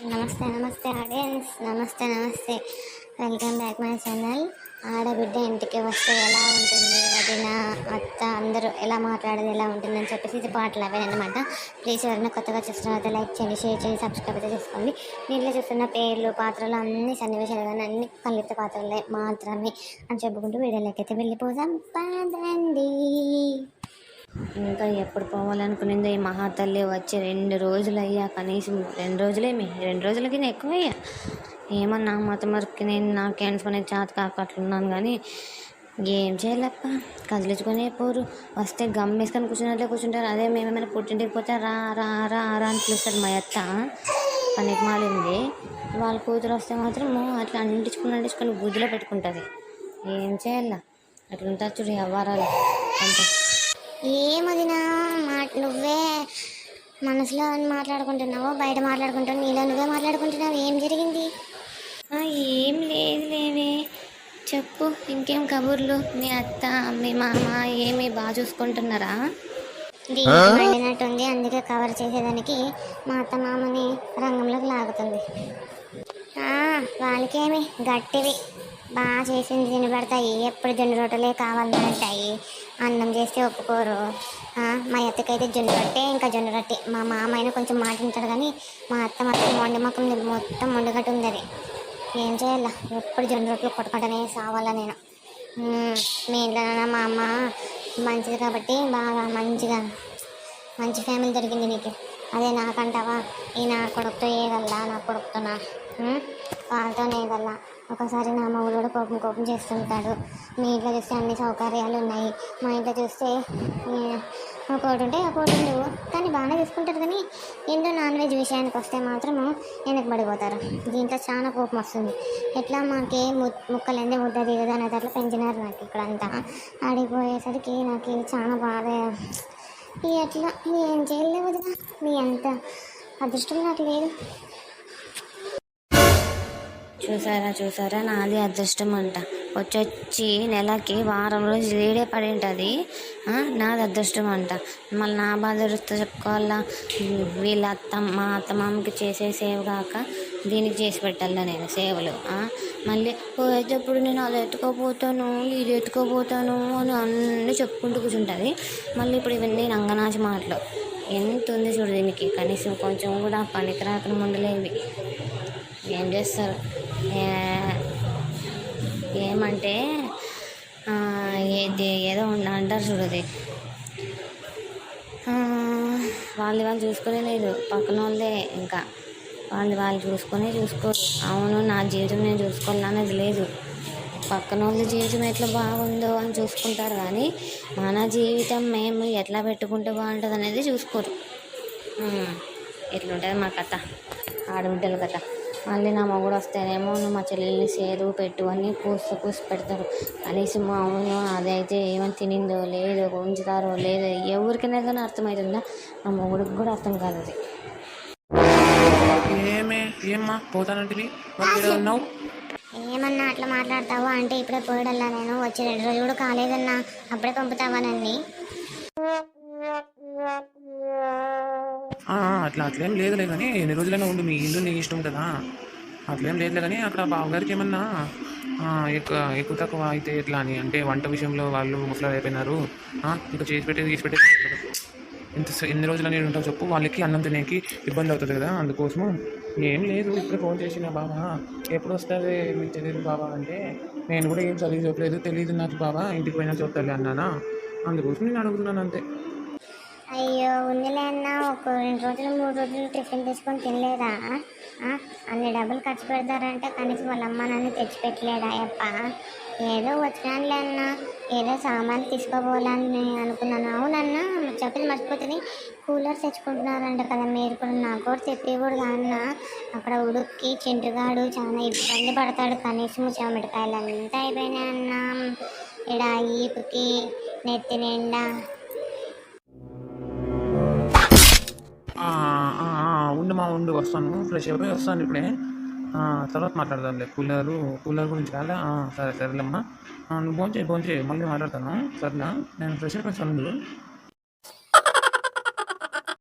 నమస్తే ఆడియన్స్. నమస్తే. Welcome back my channel. ఆడబిడ్డ ఇంటికి వస్తే ఎలా ఉంటుంది, వదిన అత్త అందరూ ఎలా మాట్లాడేది ఎలా ఉంటుందని చెప్పేసి ఇది పాటలు అవేనమాట. ప్లీజ్ ఎవరైనా కొత్తగా చూస్తున్న లైక్ చేయండి, షేర్ చేయండి, సబ్స్క్రైబ్ అయితే చేసుకోండి. దీంట్లో చూస్తున్న పేర్లు పాత్రలు అన్ని సన్నివేశాలు కానీ అన్ని కలిత పాత్రలే మాత్రమే అని చెప్పుకుంటూ వీడియోలోకి అయితే వెళ్ళిపోదాం పదండి. ఇంకా ఎప్పుడు పోవాలనుకునిందో ఈ మహాతల్లి వచ్చి 2 రోజులు అయ్యా, కనీసం 2 రోజులేమి 2 రోజులకి ఎక్కువ అయ్యా. ఏమన్నా మతమరికి నేను నాకు అనుకునే చేత కాకట్లున్నాను కానీ ఏం చేయాలప్ప, కదిలించుకొని పోరు. వస్తే గమ్ వేసుకొని కూర్చున్నట్లే కూర్చుంటారు. అదే మేమేమైనా పుట్టింటికి పోతే రా రా రా రా అని పిలుస్తారు. మా అత్త పనికి మాలింది. వాళ్ళ కూతురు వస్తే మాత్రం అట్లా అంటించుకొని గుజ్జులో పెట్టుకుంటుంది. ఏం చేయాల, అట్లుంటుంది చూడు వ్యవహారాలు అంటే. ఏమదినా నువ్వే మనసులో మాట్లాడుకుంటున్నావో బయట మాట్లాడుకుంటావు, నీలో నువ్వే మాట్లాడుకుంటున్నావు. ఏం జరిగింది? ఏం లేదు లేవే, చెప్పు. ఇంకేం కబుర్లు? మీ అత్త మీ మామ ఏమి బాగా చూసుకుంటున్నారా? దీనికి మండినట్టుంది, అందుకే కవర్ చేసేదానికి మా అత్త మామని రంగంలోకి లాగుతుంది. వాళ్ళకేమి గట్టివి బాగా చేసింది తినబడతాయి. ఎప్పుడు జొన్న రొట్టెలే కావాలంటాయి. అన్నం చేస్తే ఒప్పుకోరు. మా అత్తకైతే జొన్న రొట్టె, ఇంకా జొన్న రొట్టె. మా మామ అయినా కొంచెం మాట్లాడతాడు కానీ మా అత్త మాత్రం మొండి మొక్కం మొత్తం మొండిగట్టు ఉంది. అది ఏం చేయాల, ఎప్పుడు జొన్న రొట్టెలు కొట్టుకుంటూనే సావాలా నేను. మీ ఇంట్లో మా అమ్మ మంచిది కాబట్టి బాగా మంచి ఫ్యామిలీ దొరికింది నీకు. అదే నాకంటావా, ఈ నా కొడుకుతో ఏగల్లా, నా కొడుకుతో వాళ్ళతోనే ఏగల్లా. ఒకసారి నా మగుడు కూడా కోపం చేస్తుంటాడు. మీ ఇంట్లో చూస్తే అన్ని సౌకర్యాలు ఉన్నాయి, మా ఇంట్లో చూస్తే ఒకటి ఉంటే ఒకటి ఉండవు. కానీ బాగానే తీసుకుంటారు. కానీ ఏంటో నాన్ వెజ్ విషయానికి వస్తే మాత్రము వెనక్కి పడిపోతారు. దీంట్లో చాలా కోపం వస్తుంది. ఎట్లా మాకే ముక్కలేందే ముద్ద దిగదు అనేది అట్లా పెంచినారు నాకు ఇక్కడంతా. ఆడిపోయేసరికి నాకు చాలా బాగా ఎట్లా ఏం చేయలేవు వదినా. మీ అంత అదృష్టం నాకు లేదు. చూసారా నాది అదృష్టం అంట. వచ్చి నెలకి వారం రోజులు లేడే పడి ఉంటుంది. నాది అదృష్టం అంట. మళ్ళీ నా బాధ చెప్పుకోవాలా. వీళ్ళ మా అత్త మామకి చేసే సేవ కాక దీనికి చేసి పెట్టాలా నేను సేవలు. మళ్ళీ పోయేటప్పుడు నేను అది ఎత్తుకోపోతాను, ఇది ఎత్తుకోపోతాను అని అన్నీ చెప్పుకుంటూ కూర్చుంటుంది. మళ్ళీ ఇప్పుడు ఇవన్నీ రంగనాచి మాటలు. ఎంత ఉంది చూడు దీనికి. కనీసం కొంచెం కూడా పనికి రాకుండా ఉండలేవి. ఏం చేస్తారు ఏమంటే ఏదో అంటారు చూడది. వాళ్ళు చూసుకునే లేదు, పక్కన వాళ్ళే. ఇంకా వాళ్ళు చూసుకోరు. అవును, నా జీవితం నేను చూసుకోవాలనేది లేదు. పక్కన వాళ్ళ జీవితం ఎట్లా బాగుందో అని చూసుకుంటారు కానీ మన జీవితం మేము ఎట్లా పెట్టుకుంటే బాగుంటుంది అనేది చూసుకోరు. ఎట్లుంటుంది మా కథ, ఆడబిడ్డల కథ. మళ్ళీ నా మొగుడు వస్తేనేమో నువ్వు మా చెల్లెల్ని సేరు పెట్టు అని కూసి పెడతారు. కనీసం అవును అదైతే ఏమైనా తినిందో లేదో, ఉంచుతారో లేదో ఎవరికైనా కానీ అర్థమవుతుందా? నా మొగుడికి కూడా అర్థం కాదు అది. ఏమ్మా పోతానంటివి, ఉన్నావు? ఏమన్నా అట్లా మాట్లాడతావా అంటే ఇప్పుడే పోయడల్లా నేను వచ్చి 2 రోజులు కూడా కాలేదన్నా, అప్పుడే పంపుతావా నన్ను? అట్లేం లేదులే కానీ ఎన్ని రోజులైనా ఉండు, మీ ఇల్లు నీకు ఇష్టం కదా. అట్లేం లేదులే కానీ అక్కడ బావగారికి ఏమన్నా ఎక్కువ తక్కువ అయితే ఎట్లా అని, అంటే వంట విషయంలో వాళ్ళు ముసలాలు అయిపోయినారు. ఇంకా చేసి పెట్టేది ఎన్ని రోజులు అనేది ఉంటావు చెప్పు. వాళ్ళకి అన్నం తినేకి ఇబ్బంది అవుతుంది కదా. అందుకోసము ఏం లేదు, ఇప్పుడే ఫోన్ చేసిన బాబా ఎప్పుడు వస్తుంది మీకు తెలియదు బాబా అంటే, నేను కూడా ఏం చెప్పలేదు, తెలియదు నాకు బాబా, ఇంటికి పోయినా చూస్తాలే అన్నానా. అందుకోసం నేను అడుగుతున్నాను అంతే. అయ్యో ఉందిలే అన్న, ఒక 2 రోజులు 3 రోజులు టిఫిన్ తీసుకొని తినలేదా? అన్ని డబ్బులు ఖర్చు పెడతారంటే కనీసం వాళ్ళ అమ్మ నన్ను తెచ్చిపెట్టలేడా అయ్యప్ప? ఏదో వచ్చినానులే అన్న, ఏదో సామాన్లు తీసుకోపోవాలని అనుకున్నాను. అవునన్నా చెప్పింది మర్చిపోతుంది. కూలర్ తెచ్చుకుంటున్నారంట కదా మీరు కూడా, నాకు కూడా చెప్పేవాడు అన్న. అక్కడ ఉడుక్కి చింటుగాడు చాలా ఇబ్బంది పడతాడు. కనీసం చెమటకాయలు అంతా అయిపోయినాయి అన్న. ఇక్కడ ఈపుకి నెత్తి నిండా. ఉండు వస్తాను, ఫ్రెష్ అయిపోయి వస్తాను ఇప్పుడే. తర్వాత మాట్లాడదాంలే. కూలర్ గురించి కాదా? సరేలేమ్మా, నువ్వు ఫోన్ చేయి మళ్ళీ మాట్లాడతాను. సరేనా? నేను ఫ్రెష్ అయిపోయి వస్తాను.